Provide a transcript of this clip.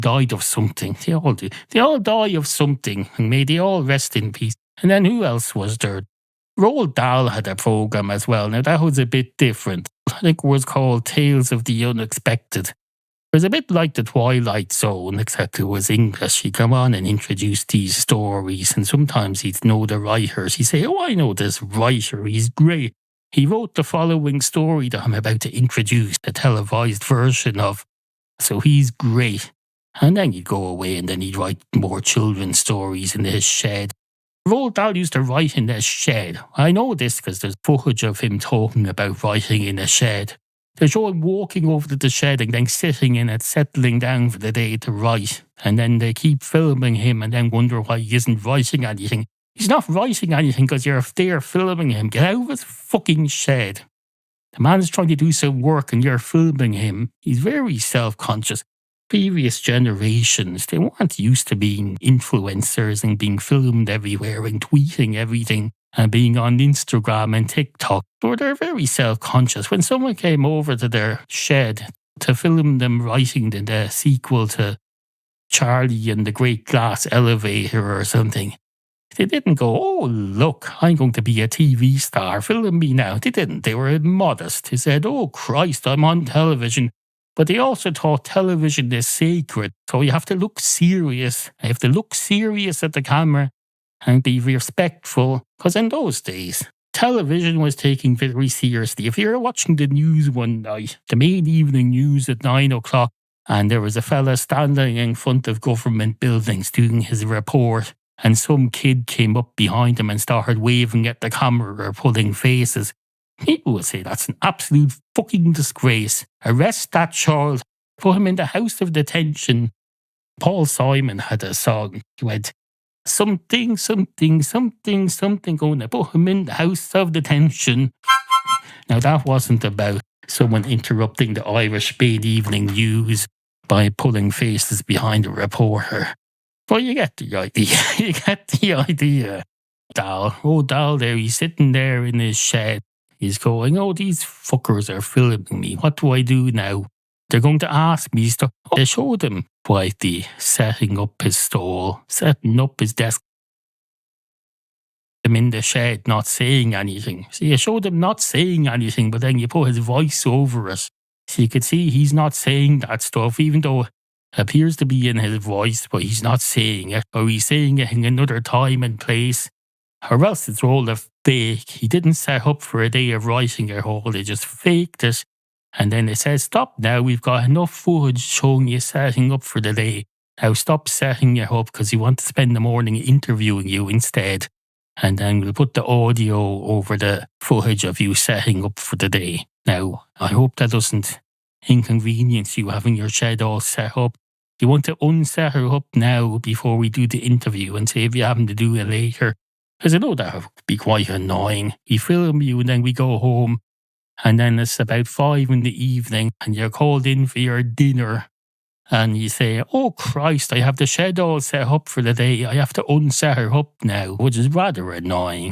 died of something. They all do. They all die of something, and may they all rest in peace. And then who else was there? Roald Dahl had a program as well. Now that was a bit different. I think it was called Tales of the Unexpected. It was a bit like the Twilight Zone, except it was English. He'd come on and introduce these stories, and sometimes he'd know the writers. He'd say, I know this writer, he's great. He wrote the following story that I'm about to introduce, the televised version of. So he's great. And then he'd go away and then he'd write more children's stories in his shed. Roald Dahl used to write in the shed. I know this because there's footage of him talking about writing in a shed. They show him walking over to the shed and then sitting in it, settling down for the day to write. And then they keep filming him and then wonder why he isn't writing anything. He's not writing anything because you're there filming him. Get out of his fucking shed. The man's trying to do some work and you're filming him. He's very self-conscious. Previous generations, they weren't used to being influencers and being filmed everywhere and tweeting everything and being on Instagram and TikTok. But they're very self-conscious. When someone came over to their shed to film them writing the sequel to Charlie and the Great Glass Elevator or something, they didn't go, oh, look, I'm going to be a TV star, film me now. They didn't. They were modest. They said, oh, Christ, I'm on television. But they also thought television is sacred. So you have to look serious. I have to look serious at the camera and be respectful. Because in those days, television was taken very seriously. If you were watching the news one night, the main evening news at 9 o'clock, and there was a fella standing in front of government buildings doing his report, and some kid came up behind him and started waving at the camera or pulling faces, people would say that's an absolute fucking disgrace. Arrest that child. Put him in the house of detention. Paul Simon had a song. He went, something, something, something, something, going to put him in the house of detention. Now that wasn't about someone interrupting the Irish Main Evening News by pulling faces behind a reporter. But you get the idea. You get the idea. Dahl there, he's sitting there in his shed. He's going, oh, these fuckers are filming me. What do I do now? They're going to ask me stuff. They showed him quietly setting up his stall, setting up his desk. Him in the shed, not saying anything. So you showed him not saying anything, but then you put his voice over it. So you could see he's not saying that stuff, even though it appears to be in his voice, but he's not saying it. Or he's saying it in another time and place. Or else it's all a fake. He didn't set up for a day of writing at all. They just faked it. And then they said, stop now. We've got enough footage showing you setting up for the day. Now stop setting it up because we want to spend the morning interviewing you instead. And then we'll put the audio over the footage of you setting up for the day. Now, I hope that doesn't inconvenience you having your shed all set up. You want to unset her up now before we do the interview and say if you happen to do it later. Because I know that would be quite annoying. We film you and then we go home. And then it's about 5 in the evening and you're called in for your dinner. And you say, oh Christ, I have the shed all set up for the day. I have to unset her up now, which is rather annoying.